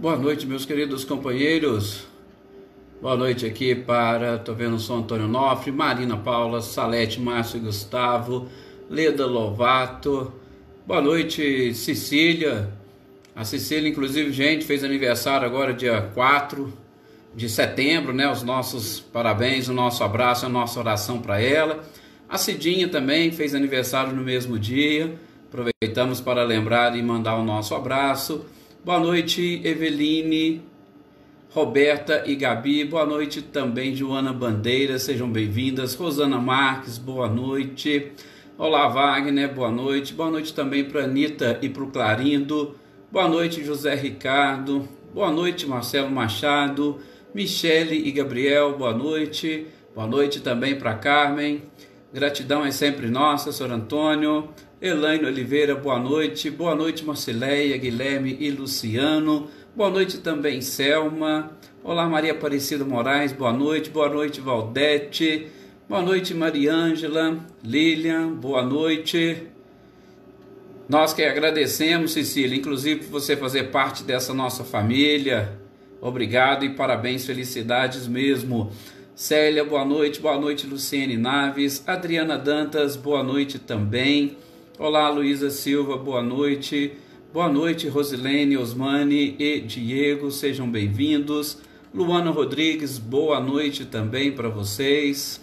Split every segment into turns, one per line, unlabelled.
Boa noite, meus queridos companheiros. Boa noite aqui para, tô vendo São Antônio Nofre, Marina Paula, Salete, Márcio e Gustavo, Leda Lovato. Boa noite, Cecília. A Cecília, inclusive, gente, fez aniversário agora dia 4 de setembro, né? Os nossos parabéns, o nosso abraço, a nossa oração para ela. A Cidinha também fez aniversário no mesmo dia. Aproveitamos para lembrar e mandar o nosso abraço. Boa noite, Eveline, Roberta e Gabi. Boa noite também, Joana Bandeira. Sejam bem-vindas. Rosana Marques, boa noite. Olá, Wagner, boa noite. Boa noite também para Anitta e para o Clarindo. Boa noite, José Ricardo. Boa noite, Marcelo Machado. Michele e Gabriel, boa noite. Boa noite também para Carmen. Gratidão é sempre nossa, Sr. Antônio. Elaine Oliveira, boa noite. Boa noite, Marcileia, Guilherme e Luciano. Boa noite também, Selma. Olá, Maria Aparecida Moraes, boa noite. Boa noite, Valdete. Boa noite, Mariângela. Lilian, boa noite. Nós que agradecemos, Cecília, inclusive por você fazer parte dessa nossa família. Obrigado e parabéns, felicidades mesmo. Célia, boa noite. Boa noite, Luciene Naves. Adriana Dantas, boa noite também. Olá, Luísa Silva, boa noite. Boa noite, Rosilene, Osmane e Diego, sejam bem-vindos. Luana Rodrigues, boa noite também para vocês.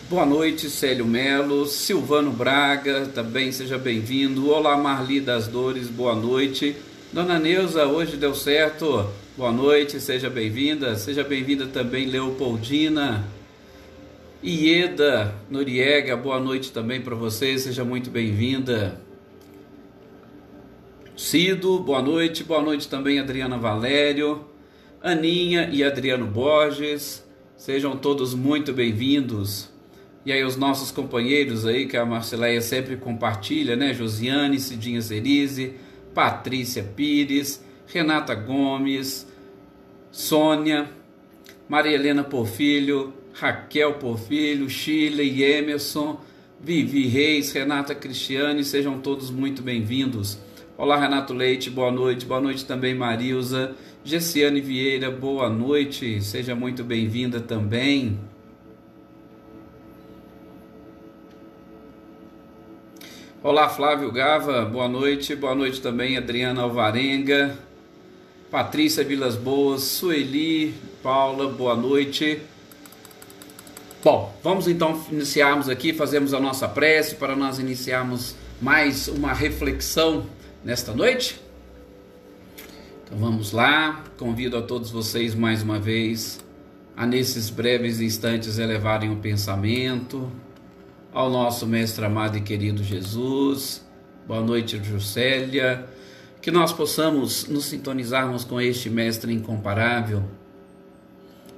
Boa noite, Célio Melo. Silvano Braga, também seja bem-vindo. Olá, Marli das Dores, boa noite. Dona Neuza, hoje deu certo? Boa noite, seja bem-vinda. Seja bem-vinda também, Leopoldina. Ieda Noriega, boa noite também para vocês, seja muito bem-vinda. Cido, boa noite também, Adriana Valério. Aninha e Adriano Borges, sejam todos muito bem-vindos. E aí os nossos companheiros aí, que a Marcileia sempre compartilha, né? Josiane, Cidinha Zerise, Patrícia Pires, Renata Gomes, Sônia, Maria Helena Porfílio, Raquel Porfílio, Sheila e Emerson, Vivi Reis, Renata Cristiane, sejam todos muito bem-vindos. Olá, Renato Leite, boa noite também, Marilza. Gessiane Vieira, boa noite, seja muito bem-vinda também. Olá, Flávio Gava, boa noite também, Adriana Alvarenga, Patrícia Vilas Boas, Sueli, Paula, boa noite. Bom, vamos então iniciarmos aqui, fazemos a nossa prece para nós iniciarmos mais uma reflexão nesta noite. Então vamos lá, convido a todos vocês mais uma vez a nesses breves instantes elevarem o pensamento ao nosso mestre amado e querido Jesus. Boa noite, Juscelia. Que nós possamos nos sintonizarmos com este mestre incomparável,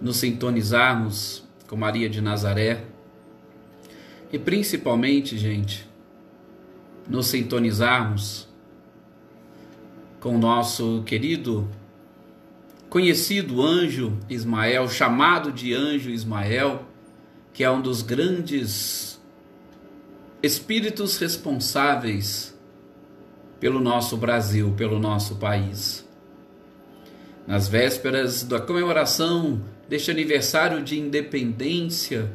nos sintonizarmos com Maria de Nazaré e principalmente, gente, nos sintonizarmos com o nosso querido, conhecido anjo Ismael, chamado de anjo Ismael, que é um dos grandes espíritos responsáveis pelo nosso Brasil, pelo nosso país. Nas vésperas da comemoração deste aniversário de independência,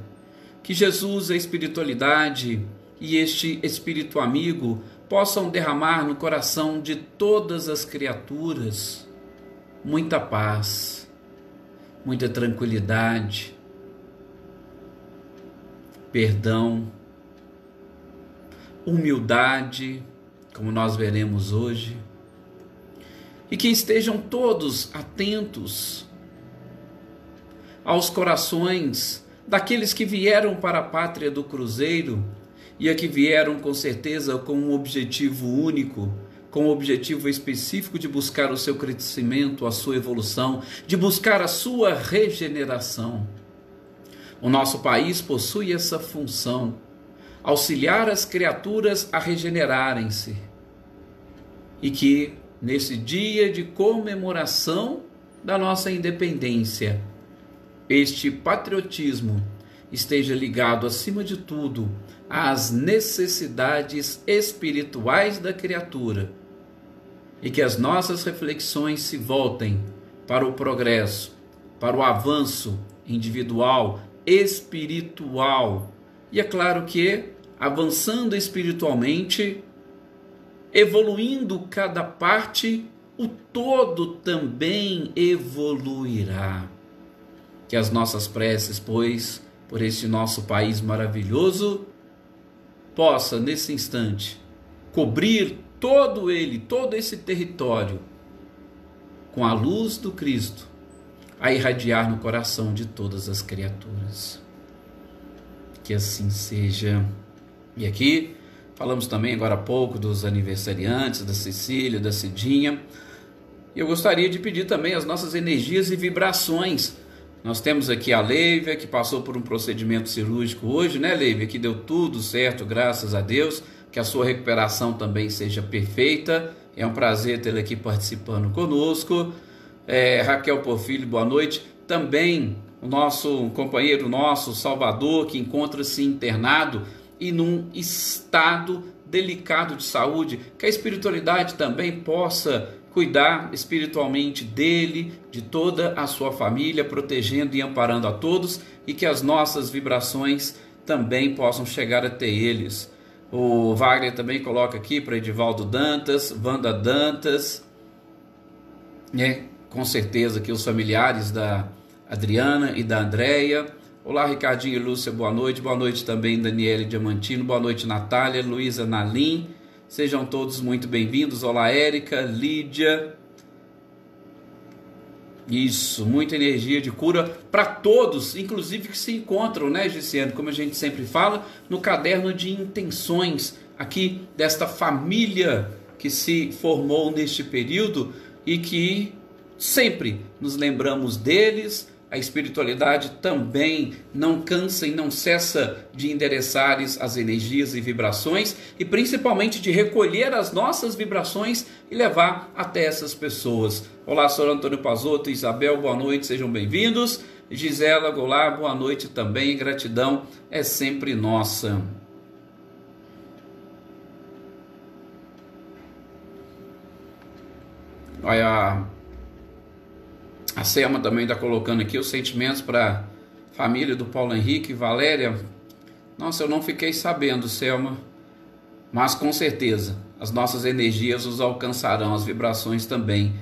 que Jesus, a espiritualidade e este espírito amigo possam derramar no coração de todas as criaturas muita paz, muita tranquilidade, perdão, humildade, como nós veremos hoje, e que estejam todos atentos aos corações daqueles que vieram para a pátria do Cruzeiro e a que vieram com certeza com um objetivo único, com um objetivo específico de buscar o seu crescimento, a sua evolução, de buscar a sua regeneração. O nosso país possui essa função, auxiliar as criaturas a regenerarem-se, e que nesse dia de comemoração da nossa independência, este patriotismo esteja ligado, acima de tudo, às necessidades espirituais da criatura, e que as nossas reflexões se voltem para o progresso, para o avanço individual, espiritual. E é claro que, avançando espiritualmente, evoluindo cada parte, o todo também evoluirá. Que as nossas preces, pois, por este nosso país maravilhoso, possa, nesse instante, cobrir todo ele, todo esse território, com a luz do Cristo, a irradiar no coração de todas as criaturas. Que assim seja. E aqui falamos também agora há pouco dos aniversariantes, da Cecília, da Cidinha. E eu gostaria de pedir também as nossas energias e vibrações. Nós temos aqui a Leívia, que passou por um procedimento cirúrgico hoje, né, Leívia? Que deu tudo certo, graças a Deus. Que a sua recuperação também seja perfeita. É um prazer tê-la aqui participando conosco. Raquel Porfílio, boa noite. Também o nosso companheiro, nosso Salvador, que encontra-se internado e num estado delicado de saúde. Que a espiritualidade também possa cuidar espiritualmente dele, de toda a sua família, protegendo e amparando a todos, e que as nossas vibrações também possam chegar até eles. O Wagner também coloca aqui para Edivaldo Dantas, Wanda Dantas, com certeza que os familiares da Adriana e da Andréia. Olá, Ricardinho e Lúcia, boa noite também Daniele Diamantino, boa noite Natália, Luísa Nalim, sejam todos muito bem-vindos. Olá, Érica, Lídia. Isso, muita energia de cura para todos, inclusive que se encontram, né, Giciane, como a gente sempre fala, no caderno de intenções aqui desta família que se formou neste período e que sempre nos lembramos deles. A espiritualidade também não cansa e não cessa de endereçar as energias e vibrações, e principalmente de recolher as nossas vibrações e levar até essas pessoas. Olá, Sr. Antônio Pazotto, Isabel, boa noite, sejam bem-vindos. Gisela Goulart, boa noite também, gratidão é sempre nossa. Olha, a Selma também está colocando aqui os sentimentos para a família do Paulo Henrique e Valéria. Nossa, eu não fiquei sabendo, Selma, mas com certeza as nossas energias os alcançarão, as vibrações também.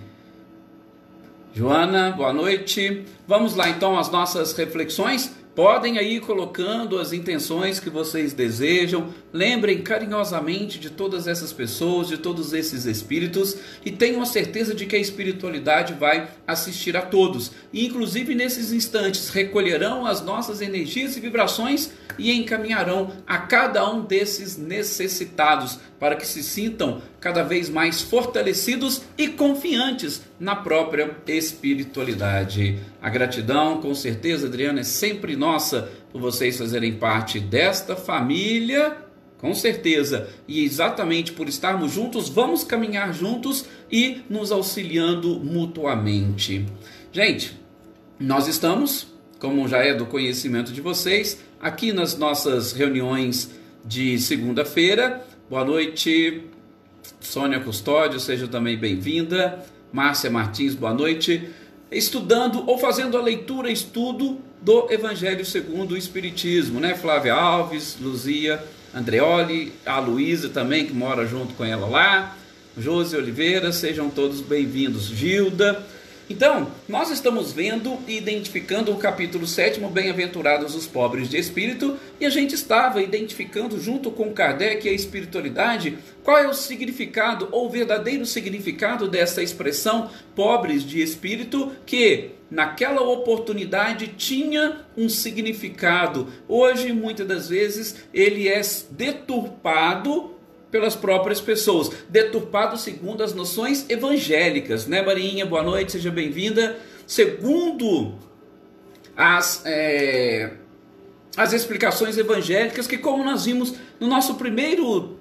Joana, boa noite. Vamos lá então às nossas reflexões. Podem aí ir colocando as intenções que vocês desejam. Lembrem carinhosamente de todas essas pessoas, de todos esses espíritos, e tenham a certeza de que a espiritualidade vai assistir a todos. E inclusive nesses instantes recolherão as nossas energias e vibrações e encaminharão a cada um desses necessitados para que se sintam cada vez mais fortalecidos e confiantes na própria espiritualidade. A gratidão, com certeza, Adriana, é sempre nossa por vocês fazerem parte desta família, com certeza, e exatamente por estarmos juntos, vamos caminhar juntos e nos auxiliando mutuamente. Gente, nós estamos, como já é do conhecimento de vocês, aqui nas nossas reuniões de segunda-feira. Boa noite, Sônia Custódio, seja também bem-vinda. Márcia Martins, boa noite. Estudando ou fazendo a leitura, estudo do Evangelho segundo o Espiritismo, né? Flávia Alves, Luzia Andreoli, a Luísa também, que mora junto com ela lá, Josi Oliveira, sejam todos bem-vindos. Gilda. Então, nós estamos vendo e identificando o capítulo 7º, Bem-aventurados os pobres de espírito, e a gente estava identificando junto com Kardec e a espiritualidade qual é o significado ou verdadeiro significado dessa expressão pobres de espírito, que naquela oportunidade tinha um significado. Hoje, muitas das vezes, ele é deturpado pelas próprias pessoas, deturpado segundo as noções evangélicas, né, Marinha? Boa noite, seja bem-vinda. Segundo as explicações evangélicas, que, como nós vimos no nosso primeiro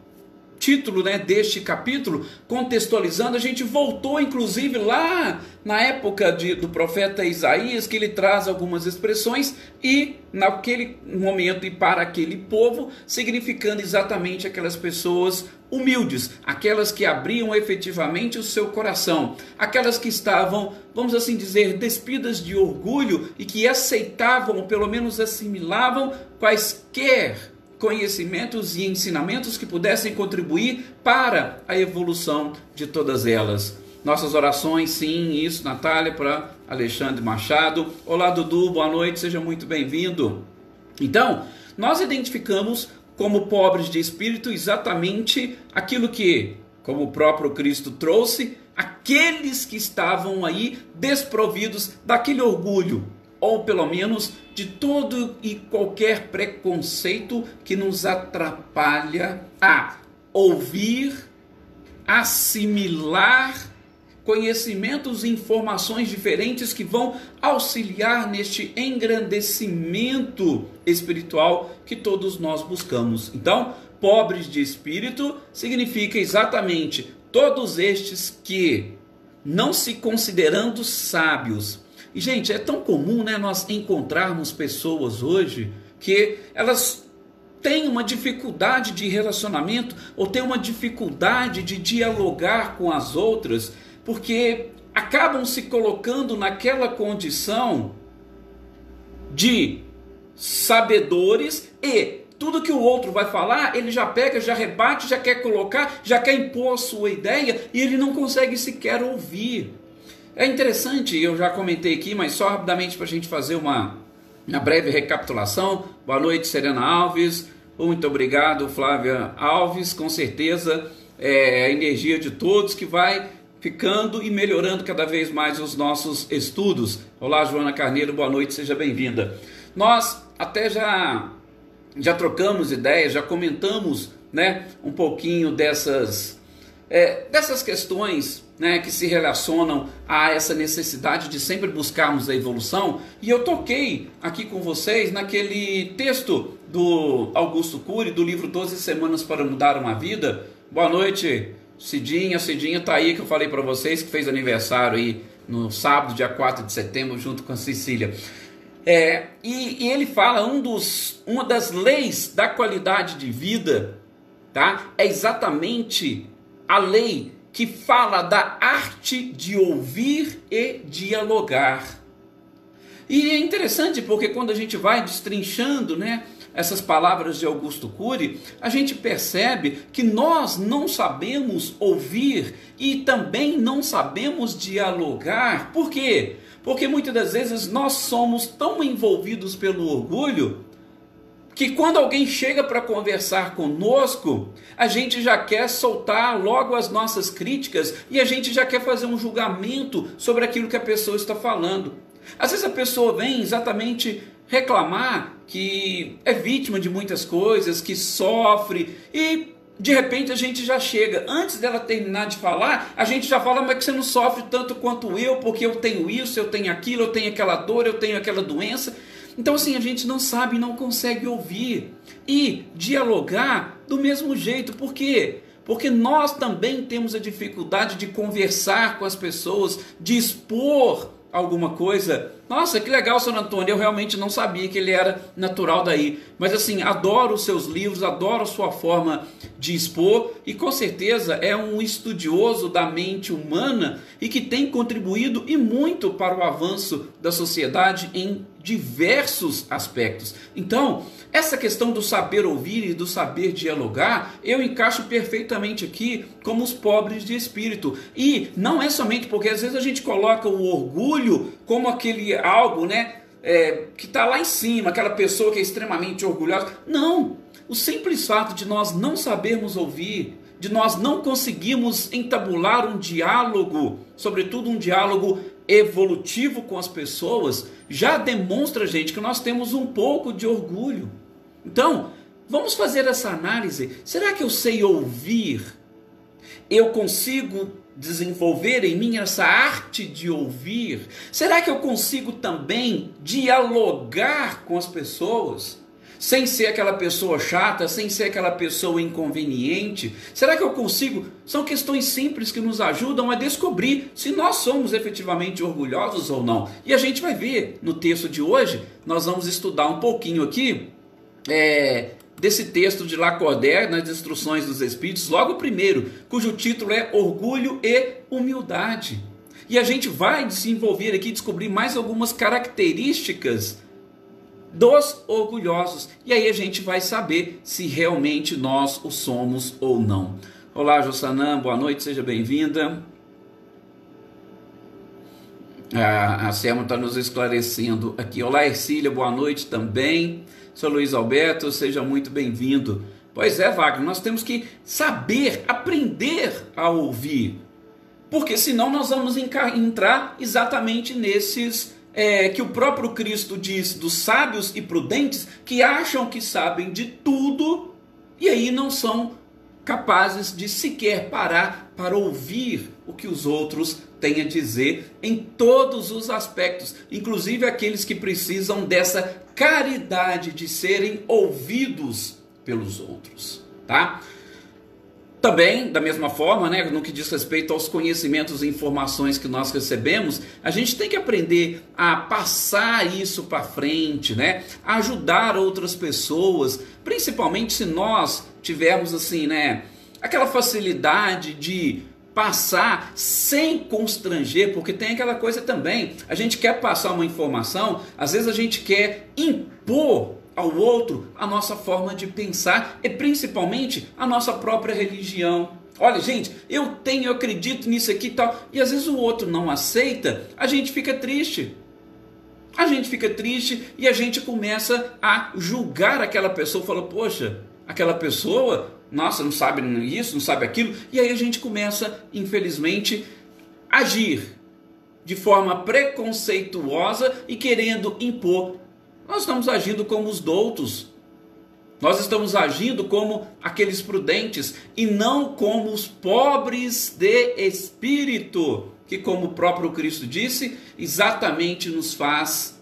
título, né, deste capítulo, contextualizando, a gente voltou inclusive lá na época do profeta Isaías, que ele traz algumas expressões e naquele momento e para aquele povo, significando exatamente aquelas pessoas humildes, aquelas que abriam efetivamente o seu coração, aquelas que estavam, vamos assim dizer, despidas de orgulho e que aceitavam, ou pelo menos assimilavam, quaisquer conhecimentos e ensinamentos que pudessem contribuir para a evolução de todas elas. Nossas orações, sim, isso, Natália, para Alexandre Machado. Olá, Dudu, boa noite, seja muito bem-vindo. Então, nós identificamos como pobres de espírito exatamente aquilo que, como o próprio Cristo trouxe, aqueles que estavam aí desprovidos daquele orgulho, ou pelo menos de todo e qualquer preconceito que nos atrapalha a ouvir, assimilar conhecimentos e informações diferentes que vão auxiliar neste engrandecimento espiritual que todos nós buscamos. Então, pobres de espírito significa exatamente todos estes que, não se considerando sábios. E, gente, é tão comum, né, nós encontrarmos pessoas hoje que elas têm uma dificuldade de relacionamento ou têm uma dificuldade de dialogar com as outras, porque acabam se colocando naquela condição de sabedores e tudo que o outro vai falar, ele já pega, já rebate, já quer colocar, já quer impor a sua ideia e ele não consegue sequer ouvir. É interessante, eu já comentei aqui, mas só rapidamente para a gente fazer uma breve recapitulação. Boa noite, Serena Alves. Muito obrigado, Flávia Alves. Com certeza é a energia de todos que vai ficando e melhorando cada vez mais os nossos estudos. Olá, Joana Carneiro, boa noite, seja bem-vinda. Nós até já trocamos ideias, já comentamos, né, um pouquinho dessas questões, né, que se relacionam a essa necessidade de sempre buscarmos a evolução, e eu toquei aqui com vocês naquele texto do Augusto Cury, do livro 12 Semanas para Mudar uma Vida. Boa noite, Cidinha está aí, que eu falei para vocês, que fez aniversário aí no sábado, dia 4 de setembro, junto com a Cecília. E ele fala, uma das leis da qualidade de vida, tá? É exatamente a lei que fala da arte de ouvir e dialogar. E é interessante porque quando a gente vai destrinchando, né, essas palavras de Augusto Cury, a gente percebe que nós não sabemos ouvir e também não sabemos dialogar. Por quê? Porque muitas das vezes nós somos tão envolvidos pelo orgulho que quando alguém chega para conversar conosco, a gente já quer soltar logo as nossas críticas e a gente já quer fazer um julgamento sobre aquilo que a pessoa está falando. Às vezes a pessoa vem exatamente reclamar que é vítima de muitas coisas, que sofre, e de repente a gente já chega, antes dela terminar de falar, a gente já fala, mas que você não sofre tanto quanto eu, porque eu tenho isso, eu tenho aquilo, eu tenho aquela dor, eu tenho aquela doença. Então assim, a gente não sabe, não consegue ouvir e dialogar do mesmo jeito. Por quê? Porque nós também temos a dificuldade de conversar com as pessoas, de expor alguma coisa. Nossa, que legal, Sr. Antônio, eu realmente não sabia que ele era natural daí. Mas assim, adoro os seus livros, adoro a sua forma de expor e com certeza é um estudioso da mente humana e que tem contribuído e muito para o avanço da sociedade em diversos aspectos. Então, essa questão do saber ouvir e do saber dialogar, eu encaixo perfeitamente aqui como os pobres de espírito. E não é somente porque às vezes a gente coloca o orgulho como aquele algo, né, que está lá em cima, aquela pessoa que é extremamente orgulhosa. Não, o simples fato de nós não sabermos ouvir, de nós não conseguirmos entabular um diálogo, sobretudo um diálogo evolutivo com as pessoas, já demonstra, gente, que nós temos um pouco de orgulho. Então, vamos fazer essa análise. Será que eu sei ouvir? Eu consigo desenvolver em mim essa arte de ouvir? Será que eu consigo também dialogar com as pessoas? sem ser aquela pessoa chata, sem ser aquela pessoa inconveniente? Será que eu consigo? São questões simples que nos ajudam a descobrir se nós somos efetivamente orgulhosos ou não. E a gente vai ver no texto de hoje, nós vamos estudar um pouquinho aqui desse texto de Lacordaire, nas Instruções dos Espíritos, logo o primeiro, cujo título é Orgulho e Humildade. E a gente vai desenvolver aqui, descobrir mais algumas características dos orgulhosos. E aí a gente vai saber se realmente nós o somos ou não. Olá, Jossanã, boa noite, seja bem-vinda. A Selma está nos esclarecendo aqui. Olá, Ercília, boa noite também. Sou Luiz Alberto, seja muito bem-vindo. Pois é, Wagner, nós temos que saber, aprender a ouvir. Porque senão nós vamos entrar exatamente nesses que o próprio Cristo diz, dos sábios e prudentes, que acham que sabem de tudo e aí não são capazes de sequer parar para ouvir o que os outros têm a dizer em todos os aspectos, inclusive aqueles que precisam dessa caridade de serem ouvidos pelos outros, tá? Também, da mesma forma, né, no que diz respeito aos conhecimentos e informações que nós recebemos, a gente tem que aprender a passar isso para frente, né, a ajudar outras pessoas, principalmente se nós tivermos assim, né, aquela facilidade de passar sem constranger, porque tem aquela coisa também, a gente quer passar uma informação, às vezes a gente quer impor ao outro a nossa forma de pensar e principalmente a nossa própria religião. Olha, gente, eu acredito nisso aqui e tal, e às vezes o outro não aceita, a gente fica triste. A gente fica triste e a gente começa a julgar aquela pessoa, fala, poxa, aquela pessoa, nossa, não sabe isso, não sabe aquilo, e aí a gente começa, infelizmente, a agir de forma preconceituosa e querendo impor. Nós estamos agindo como os doutos, nós estamos agindo como aqueles prudentes e não como os pobres de espírito, que, como o próprio Cristo disse, exatamente nos faz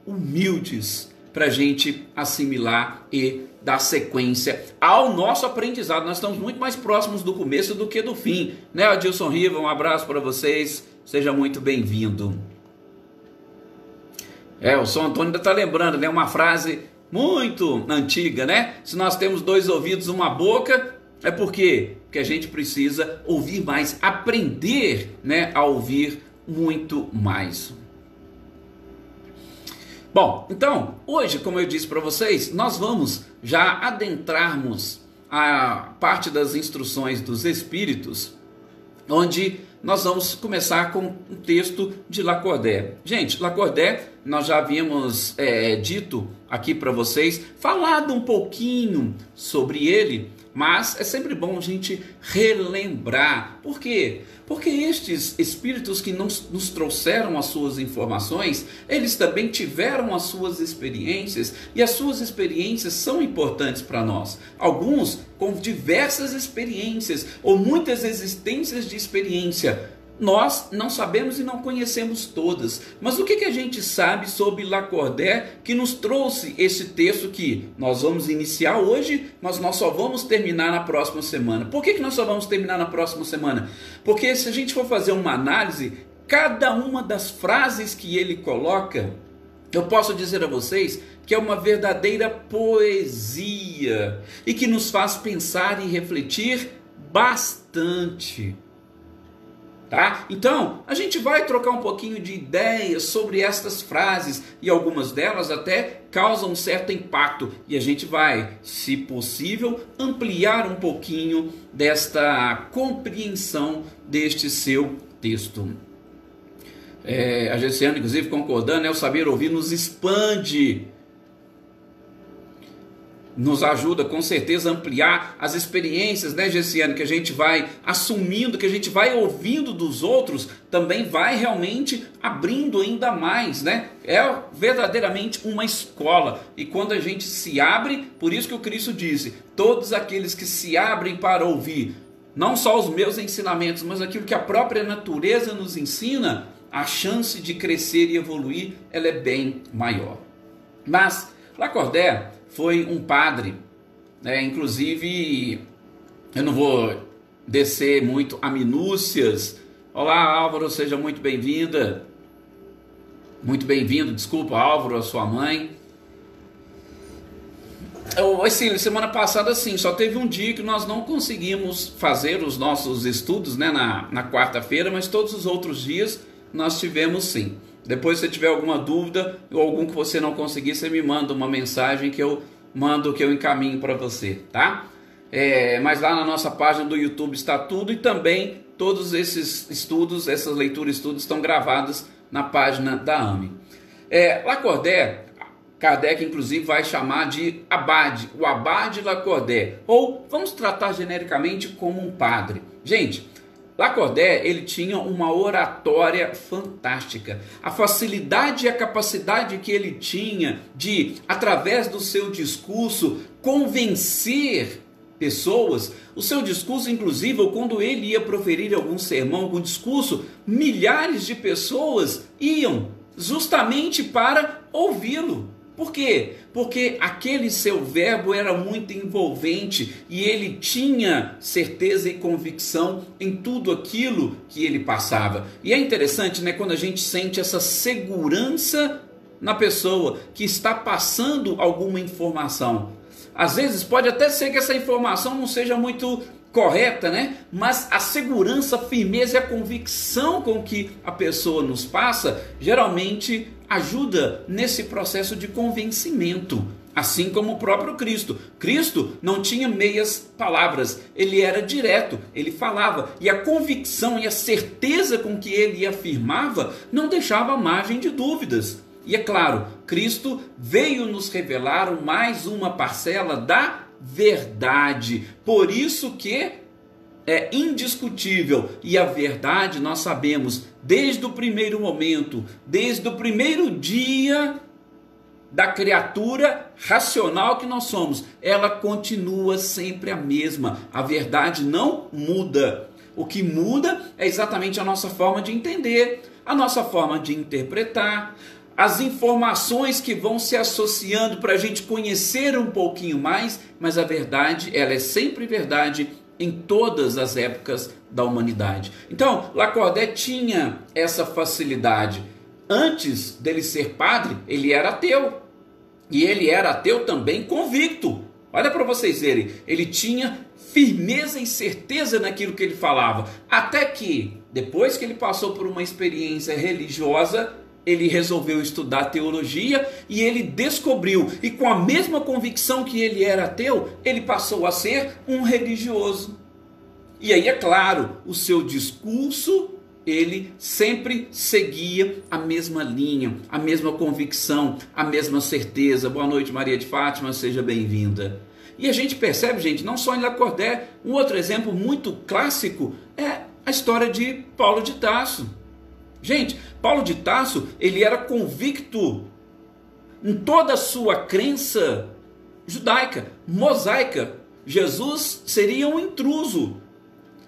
humildes para a gente assimilar e dar sequência ao nosso aprendizado. Nós estamos muito mais próximos do começo do que do fim, né, Adilson Riva? Um abraço para vocês, seja muito bem-vindo. O São Antônio ainda está lembrando, né? Uma frase muito antiga, né? Se nós temos 2 ouvidos, uma boca, é por quê? Porque a gente precisa ouvir mais, aprender, né, a ouvir muito mais. Bom, então, hoje, como eu disse para vocês, nós vamos já adentrarmos a parte das instruções dos Espíritos, onde nós vamos começar com um texto de Lacordaire. Gente, Lacordaire, nós já havíamos dito aqui para vocês, falado um pouquinho sobre ele, mas é sempre bom a gente relembrar. Por quê? Porque estes espíritos que nos trouxeram as suas informações, eles também tiveram as suas experiências, e as suas experiências são importantes para nós. Alguns com diversas experiências, ou muitas existências de experiência. Nós não sabemos e não conhecemos todas, mas o que a gente sabe sobre Lacordaire que nos trouxe esse texto que nós vamos iniciar hoje, mas nós só vamos terminar na próxima semana? Por que nós só vamos terminar na próxima semana? Porque se a gente for fazer uma análise, cada uma das frases que ele coloca, eu posso dizer a vocês que é uma verdadeira poesia e que nos faz pensar e refletir bastante. Tá? Então, a gente vai trocar um pouquinho de ideias sobre estas frases e algumas delas até causam um certo impacto e a gente vai, se possível, ampliar um pouquinho desta compreensão deste seu texto. A Gessiana, inclusive, concordando, o saber ouvir nos expande, nos ajuda com certeza a ampliar as experiências, né, Gessiane, que a gente vai assumindo, que a gente vai ouvindo dos outros, também vai realmente abrindo ainda mais, né? É verdadeiramente uma escola, e quando a gente se abre, por isso que o Cristo disse, todos aqueles que se abrem para ouvir, não só os meus ensinamentos, mas aquilo que a própria natureza nos ensina, a chance de crescer e evoluir, ela é bem maior. Mas Lacordaire foi um padre, né? Inclusive, eu não vou descer muito a minúcias. Olá, Álvaro, seja muito bem-vinda. Muito bem-vindo, desculpa, Álvaro, a sua mãe. Assim, semana passada, sim, só teve um dia que nós não conseguimos fazer os nossos estudos, né, na quarta-feira, mas todos os outros dias nós tivemos, sim. Depois, se você tiver alguma dúvida ou algum que você não conseguir, você me manda uma mensagem que eu mando, que eu encaminho para você, tá? Mas lá na nossa página do YouTube está tudo, e também todos esses estudos, essas leituras e estudos estão gravados na página da AME. Lacordaire, Kardec inclusive vai chamar de abade, o abade Lacordaire, ou vamos tratar genericamente como um padre. Gente, Lacordaire, ele tinha uma oratória fantástica. A facilidade e a capacidade que ele tinha de, através do seu discurso, convencer pessoas. O seu discurso, inclusive, quando ele ia proferir algum sermão, algum discurso, milhares de pessoas iam justamente para ouvi-lo. Por quê? Porque aquele seu verbo era muito envolvente e ele tinha certeza e convicção em tudo aquilo que ele passava. E é interessante, né, quando a gente sente essa segurança na pessoa que está passando alguma informação. Às vezes pode até ser que essa informação não seja muito correta, né? Mas a segurança, a firmeza e a convicção com que a pessoa nos passa, geralmente ajuda nesse processo de convencimento. Assim como o próprio Cristo. Cristo não tinha meias palavras, ele era direto, ele falava. E a convicção e a certeza com que ele afirmava não deixava margem de dúvidas. E é claro, Cristo veio nos revelar mais uma parcela da verdade. Por isso que é indiscutível. E a verdade nós sabemos desde o primeiro momento, desde o primeiro dia da criatura racional que nós somos, ela continua sempre a mesma. A verdade não muda. O que muda é exatamente a nossa forma de entender, a nossa forma de interpretar, as informações que vão se associando para a gente conhecer um pouquinho mais, mas a verdade, ela é sempre verdade em todas as épocas da humanidade. Então, Lacordaire tinha essa facilidade. Antes dele ser padre, ele era ateu. E ele era ateu também convicto. Olha para vocês verem, ele tinha firmeza e certeza naquilo que ele falava. Até que, depois que ele passou por uma experiência religiosa, ele resolveu estudar teologia e ele descobriu, e com a mesma convicção que ele era ateu, ele passou a ser um religioso. E aí, é claro, o seu discurso, ele sempre seguia a mesma linha, a mesma convicção, a mesma certeza. Boa noite, Maria de Fátima, seja bem-vinda. E a gente percebe, gente, não só em Lacordaire, um outro exemplo muito clássico é a história de Paulo de Tarso. Gente, Paulo de Tarso, ele era convicto em toda a sua crença judaica, mosaica. Jesus seria um intruso.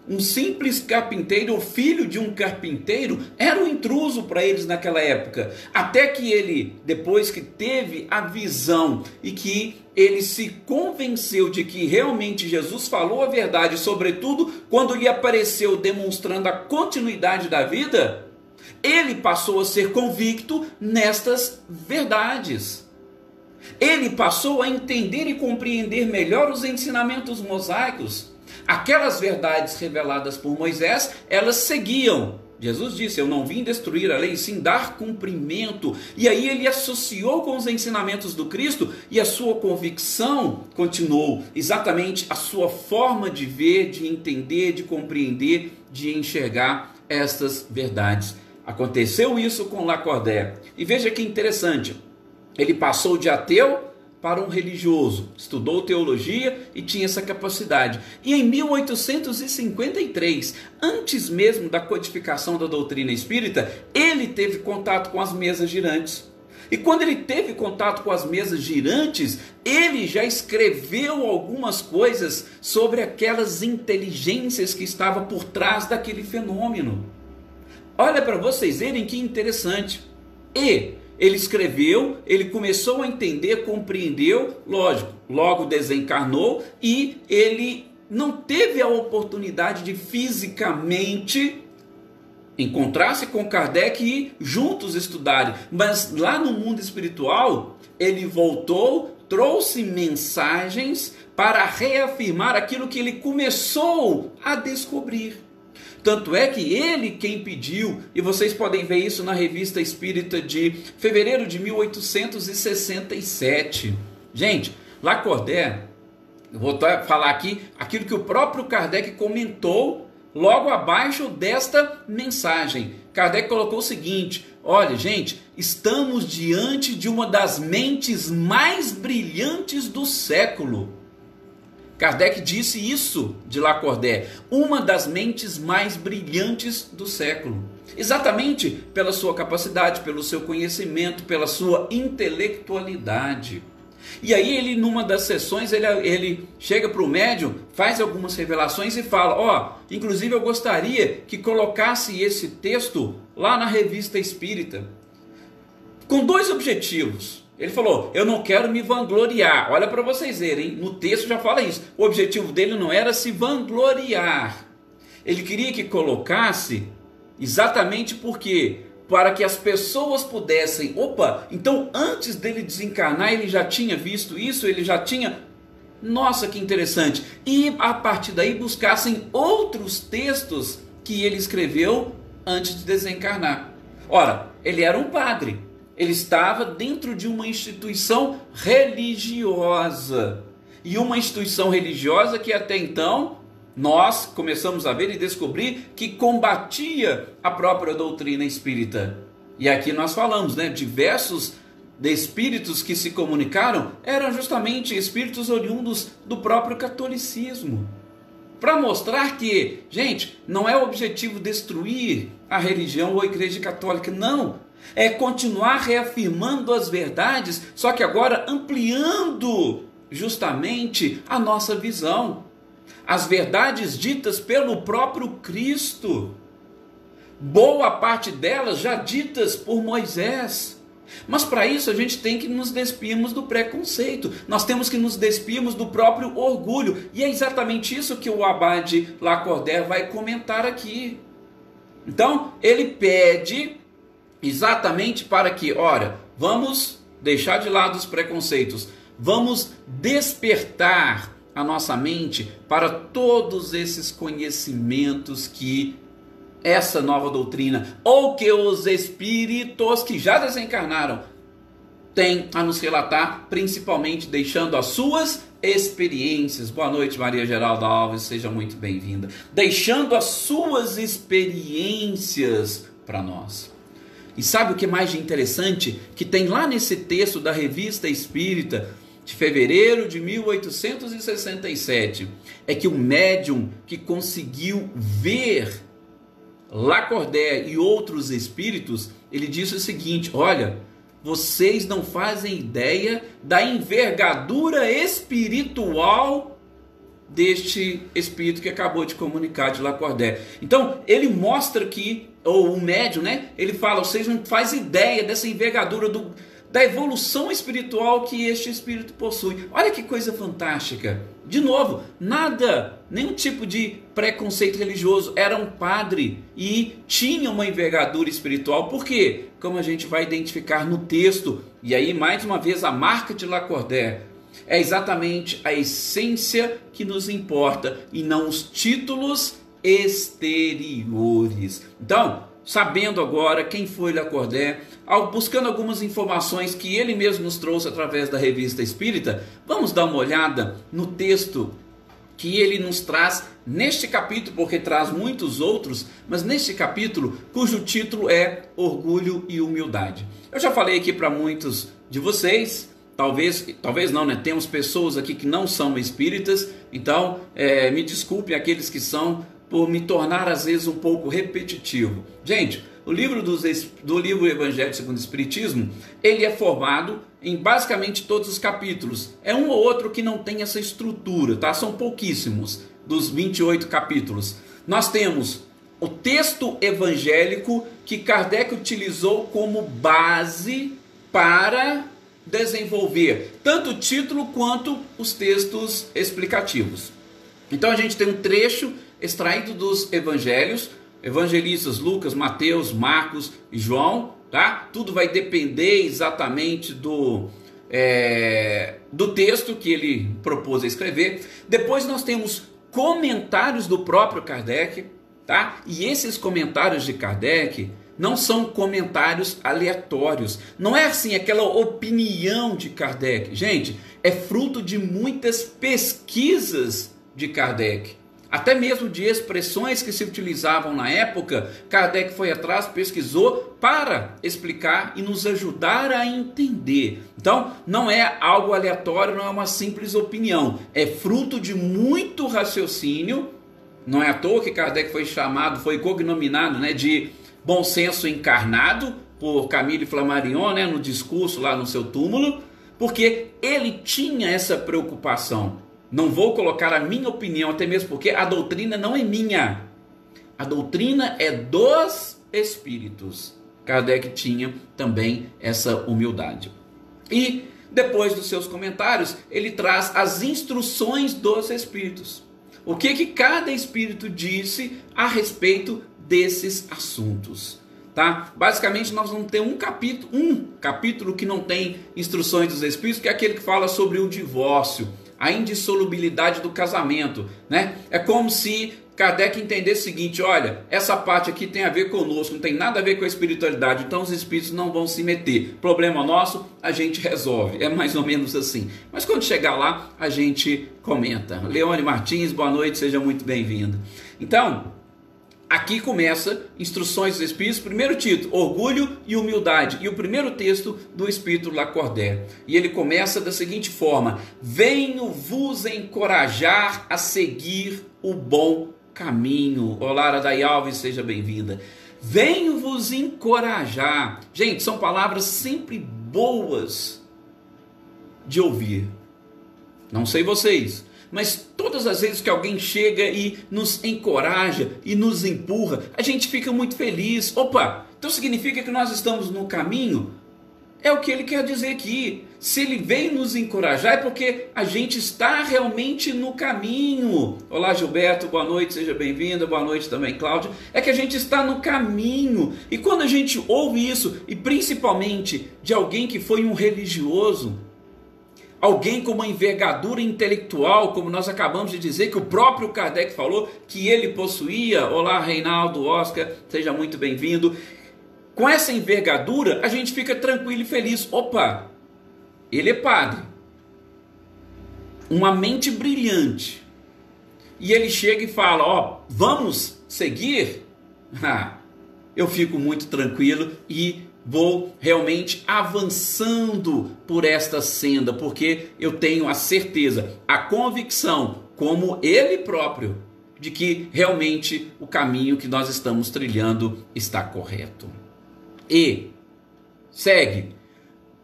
Um simples carpinteiro, o filho de um carpinteiro, era um intruso para eles naquela época. Até que ele, depois que teve a visão e que ele se convenceu de que realmente Jesus falou a verdade, sobretudo quando lhe apareceu demonstrando a continuidade da vida, ele passou a ser convicto nestas verdades. Ele passou a entender e compreender melhor os ensinamentos mosaicos. Aquelas verdades reveladas por Moisés, elas seguiam. Jesus disse, eu não vim destruir a lei, sim dar cumprimento. E aí ele associou com os ensinamentos do Cristo e a sua convicção continuou. Exatamente a sua forma de ver, de entender, de compreender, de enxergar estas verdades. Aconteceu isso com Lacordaire. E veja que interessante, ele passou de ateu para um religioso, estudou teologia e tinha essa capacidade. E em 1853, antes mesmo da codificação da doutrina espírita, ele teve contato com as mesas girantes. E quando ele teve contato com as mesas girantes, ele já escreveu algumas coisas sobre aquelas inteligências que estavam por trás daquele fenômeno. Olha para vocês verem que interessante. E ele escreveu, ele começou a entender, compreendeu, lógico, logo desencarnou e ele não teve a oportunidade de fisicamente encontrar-se com Kardec e juntos estudarem. Mas lá no mundo espiritual, ele voltou, trouxe mensagens para reafirmar aquilo que ele começou a descobrir. Tanto é que ele quem pediu, e vocês podem ver isso na Revista Espírita de fevereiro de 1867. Gente, Lacordaire, eu vou falar aqui aquilo que o próprio Kardec comentou logo abaixo desta mensagem. Kardec colocou o seguinte: olha, gente, estamos diante de uma das mentes mais brilhantes do século. Kardec disse isso de Lacordaire, uma das mentes mais brilhantes do século. Exatamente pela sua capacidade, pelo seu conhecimento, pela sua intelectualidade. E aí ele, numa das sessões, ele chega para o médium, faz algumas revelações e fala, inclusive eu gostaria que colocasse esse texto lá na Revista Espírita, com dois objetivos. Ele falou, eu não quero me vangloriar. Olha para vocês verem, no texto já fala isso. O objetivo dele não era se vangloriar. Ele queria que colocasse exatamente porque... para que as pessoas pudessem, então antes dele desencarnar ele já tinha visto isso, ele já tinha, nossa que interessante, e a partir daí buscassem outros textos que ele escreveu antes de desencarnar. Ora, ele era um padre, ele estava dentro de uma instituição religiosa, e uma instituição religiosa que até então nós começamos a ver e descobrir que combatia a própria doutrina espírita. E aqui nós falamos, diversos espíritos que se comunicaram eram justamente espíritos oriundos do próprio catolicismo. Para mostrar que, gente, não é o objetivo destruir a religião ou a Igreja Católica, não. É continuar reafirmando as verdades, só que agora ampliando justamente a nossa visão. As verdades ditas pelo próprio Cristo, boa parte delas já ditas por Moisés. Mas para isso a gente tem que nos despirmos do preconceito, nós temos que nos despirmos do próprio orgulho, e é exatamente isso que o Abade Lacordaire vai comentar aqui. Então ele pede exatamente para que, vamos deixar de lado os preconceitos, vamos despertar a nossa mente para todos esses conhecimentos que essa nova doutrina, ou que os espíritos que já desencarnaram têm a nos relatar, principalmente deixando as suas experiências. Boa noite, Maria Geralda Alves, seja muito bem-vinda. Deixando as suas experiências para nós. E sabe o que é mais de interessante? Que tem lá nesse texto da Revista Espírita, de fevereiro de 1867, é que o médium que conseguiu ver Lacordaire e outros espíritos, ele disse o seguinte: olha, vocês não fazem ideia da envergadura espiritual deste espírito que acabou de comunicar de Lacordaire. Então, ele mostra que, ou o médium, ele fala, vocês não fazem ideia dessa envergadura da evolução espiritual que este espírito possui. Olha que coisa fantástica. De novo, nenhum tipo de preconceito religioso. Era um padre e tinha uma envergadura espiritual. Por quê? Como a gente vai identificar no texto, e aí mais uma vez a marca de Lacordaire, é exatamente a essência que nos importa e não os títulos exteriores. Então, sabendo agora quem foi Lacordaire, buscando algumas informações que ele mesmo nos trouxe através da Revista Espírita, vamos dar uma olhada no texto que ele nos traz neste capítulo, porque traz muitos outros, mas neste capítulo cujo título é Orgulho e Humildade. Eu já falei aqui para muitos de vocês, talvez não, temos pessoas aqui que não são espíritas, então me desculpem aqueles que são, por me tornar às vezes um pouco repetitivo. Gente, o livro do livro Evangelho segundo o Espiritismo, ele é formado em basicamente todos os capítulos. É um ou outro que não tem essa estrutura, tá? São pouquíssimos dos 28 capítulos. Nós temos o texto evangélico que Kardec utilizou como base para desenvolver tanto o título quanto os textos explicativos. Então a gente tem um trecho extraído dos evangelhos, evangelistas Lucas, Mateus, Marcos e João, tá? Tudo vai depender exatamente do texto que ele propôs a escrever. Depois nós temos comentários do próprio Kardec, tá? E esses comentários de Kardec não são comentários aleatórios. Não é assim aquela opinião de Kardec. Gente, é fruto de muitas pesquisas de Kardec. Até mesmo de expressões que se utilizavam na época, Kardec foi atrás, pesquisou para explicar e nos ajudar a entender. Então, não é algo aleatório, não é uma simples opinião. É fruto de muito raciocínio. Não é à toa que Kardec foi cognominado, né, de bom senso encarnado por Camille Flammarion, né, no discurso lá no seu túmulo, porque ele tinha essa preocupação. Não vou colocar a minha opinião, até mesmo porque a doutrina não é minha. A doutrina é dos espíritos. Kardec tinha também essa humildade. E depois dos seus comentários, ele traz as instruções dos espíritos. O que cada espírito disse a respeito desses assuntos, tá? Basicamente nós vamos ter um capítulo que não tem instruções dos espíritos, que é aquele que fala sobre o divórcio, a indissolubilidade do casamento, né? É como se Kardec entendesse o seguinte: olha, essa parte aqui tem a ver conosco, não tem nada a ver com a espiritualidade, então os espíritos não vão se meter. Problema nosso, a gente resolve. É mais ou menos assim. Mas quando chegar lá, a gente comenta. Leone Martins, boa noite, seja muito bem-vindo. Então, aqui começa Instruções dos Espíritos, primeiro título, Orgulho e Humildade, e o primeiro texto do Espírito Lacordaire. E ele começa da seguinte forma: venho vos encorajar a seguir o bom caminho. Olá, Adai Alves, seja bem-vinda. Venho vos encorajar. Gente, são palavras sempre boas de ouvir. Não sei vocês, mas todas as vezes que alguém chega e nos encoraja e nos empurra, a gente fica muito feliz. Opa, então significa que nós estamos no caminho? É o que ele quer dizer aqui. Se ele vem nos encorajar é porque a gente está realmente no caminho. Olá, Gilberto, boa noite, seja bem-vinda. Boa noite também, Cláudia. É que a gente está no caminho. E quando a gente ouve isso, e principalmente de alguém que foi um religioso, alguém com uma envergadura intelectual, como nós acabamos de dizer, que o próprio Kardec falou que ele possuía. Olá, Reinaldo, Oscar, seja muito bem-vindo. Com essa envergadura, a gente fica tranquilo e feliz. Opa, ele é padre, uma mente brilhante, e ele chega e fala: ó, vamos seguir? Eu fico muito tranquilo e vou realmente avançando por esta senda, porque eu tenho a certeza, a convicção, como ele próprio, de que realmente o caminho que nós estamos trilhando está correto. E segue,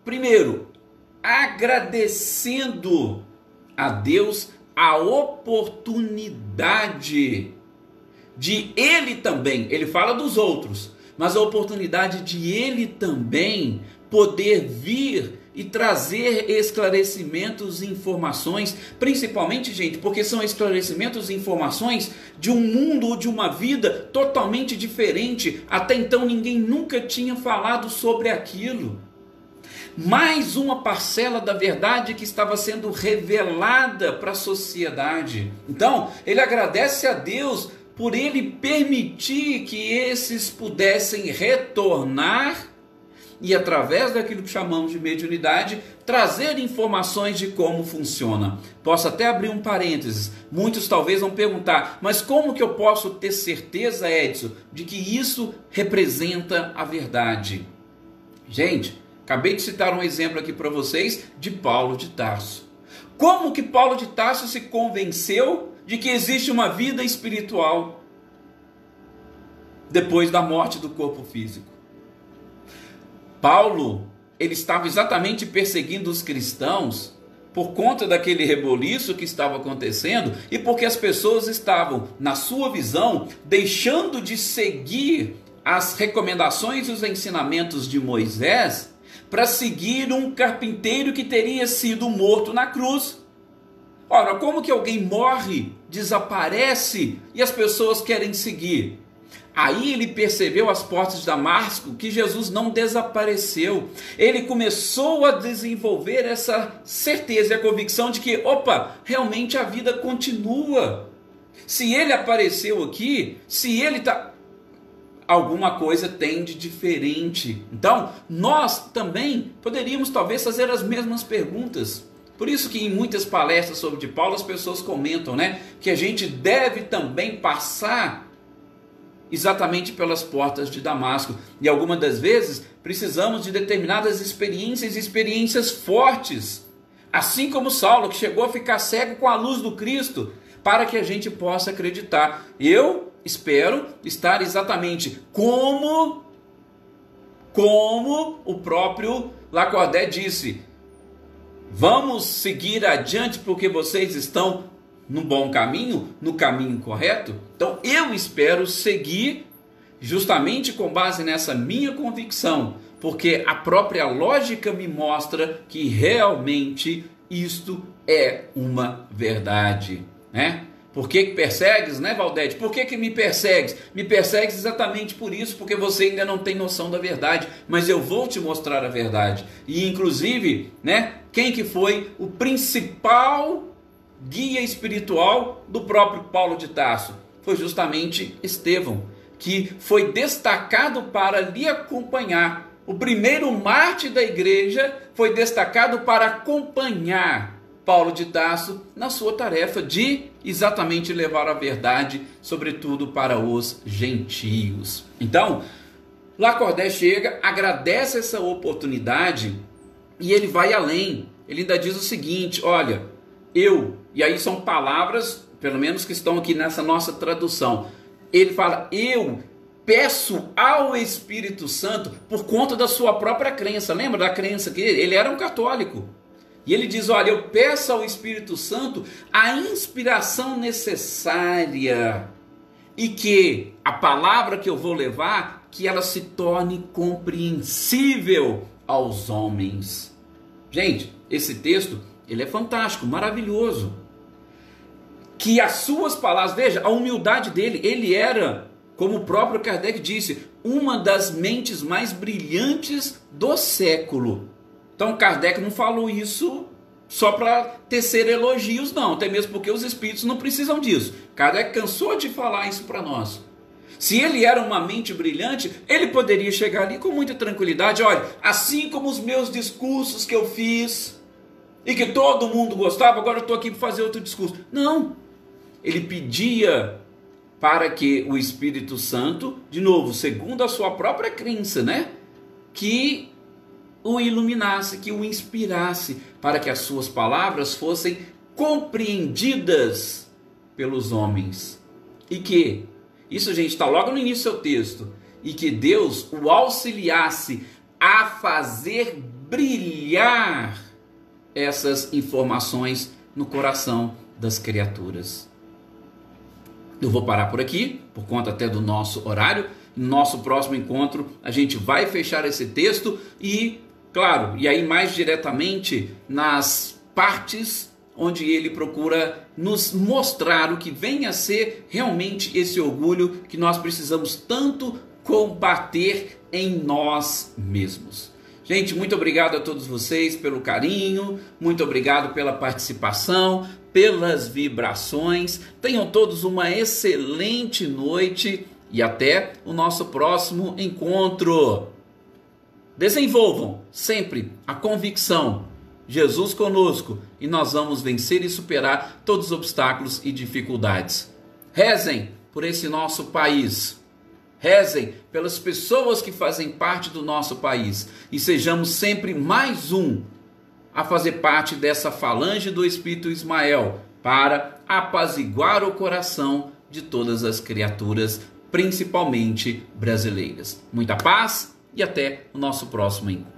primeiro, agradecendo a Deus a oportunidade de ele também, ele fala dos outros, mas a oportunidade de ele também poder vir e trazer esclarecimentos e informações, principalmente, gente, porque são esclarecimentos e informações de um mundo ou de uma vida totalmente diferente. Até então ninguém nunca tinha falado sobre aquilo. Mais uma parcela da verdade que estava sendo revelada para a sociedade. Então, ele agradece a Deus por ele permitir que esses pudessem retornar e, através daquilo que chamamos de mediunidade, trazer informações de como funciona. Posso até abrir um parênteses. Muitos talvez vão perguntar: mas como que eu posso ter certeza, Edson, de que isso representa a verdade? Gente, acabei de citar um exemplo aqui para vocês de Paulo de Tarso. Como que Paulo de Tarso se convenceu de que existe uma vida espiritual depois da morte do corpo físico? Paulo, ele estava exatamente perseguindo os cristãos por conta daquele reboliço que estava acontecendo e porque as pessoas estavam, na sua visão, deixando de seguir as recomendações e os ensinamentos de Moisés para seguir um carpinteiro que teria sido morto na cruz. Ora, como que alguém morre, desaparece e as pessoas querem seguir? Aí ele percebeu às portas de Damasco que Jesus não desapareceu. Ele começou a desenvolver essa certeza e a convicção de que, realmente a vida continua. Se ele apareceu aqui, se ele está... alguma coisa tem de diferente. Então, nós também poderíamos talvez fazer as mesmas perguntas. Por isso que em muitas palestras sobre Paulo as pessoas comentam, que a gente deve também passar exatamente pelas portas de Damasco. E algumas das vezes precisamos de determinadas experiências fortes. Assim como Saulo, que chegou a ficar cego com a luz do Cristo, para que a gente possa acreditar. Eu espero estar exatamente como o próprio Lacordaire disse: vamos seguir adiante porque vocês estão no bom caminho, no caminho correto. Então eu espero seguir justamente com base nessa minha convicção, porque a própria lógica me mostra que realmente isto é uma verdade, Por que persegues, Valdete? Por que me persegues? Me persegues exatamente por isso, porque você ainda não tem noção da verdade, mas eu vou te mostrar a verdade. E inclusive, quem que foi o principal guia espiritual do próprio Paulo de Tarso? Foi justamente Estevão, que foi destacado para lhe acompanhar. O primeiro mártir da igreja foi destacado para acompanhar Paulo de Tarso na sua tarefa de exatamente levar a verdade, sobretudo para os gentios. Então, Lacordaire chega, agradece essa oportunidade e ele vai além. Ele ainda diz o seguinte: olha, e aí são palavras, pelo menos que estão aqui nessa nossa tradução. Ele fala: eu peço ao Espírito Santo por conta da sua própria crença. Lembra da crença que ele era um católico? E ele diz: olha, eu peço ao Espírito Santo a inspiração necessária e que a palavra que eu vou levar, que ela se torne compreensível aos homens. Gente, esse texto, ele é fantástico, maravilhoso. Que as suas palavras, veja, a humildade dele, ele era, como o próprio Kardec disse, uma das mentes mais brilhantes do século. Então Kardec não falou isso só para tecer elogios, não, até mesmo porque os espíritos não precisam disso. Kardec cansou de falar isso para nós. Se ele era uma mente brilhante, ele poderia chegar ali com muita tranquilidade: olha, assim como os meus discursos que eu fiz e que todo mundo gostava, agora eu estou aqui para fazer outro discurso. Não, ele pedia para que o Espírito Santo, de novo, segundo a sua própria crença, que o iluminasse, que o inspirasse, para que as suas palavras fossem compreendidas pelos homens. E que, isso, gente, está logo no início do texto, e que Deus o auxiliasse a fazer brilhar essas informações no coração das criaturas. Eu vou parar por aqui, por conta até do nosso horário. No nosso próximo encontro a gente vai fechar esse texto e, claro, e aí mais diretamente nas partes onde ele procura nos mostrar o que vem a ser realmente esse orgulho que nós precisamos tanto combater em nós mesmos. Gente, muito obrigado a todos vocês pelo carinho, muito obrigado pela participação, pelas vibrações. Tenham todos uma excelente noite e até o nosso próximo encontro. Desenvolvam sempre a convicção: Jesus conosco, e nós vamos vencer e superar todos os obstáculos e dificuldades. Rezem por esse nosso país. Rezem pelas pessoas que fazem parte do nosso país e sejamos sempre mais um a fazer parte dessa falange do Espírito Ismael para apaziguar o coração de todas as criaturas, principalmente brasileiras. Muita paz e até o nosso próximo encontro.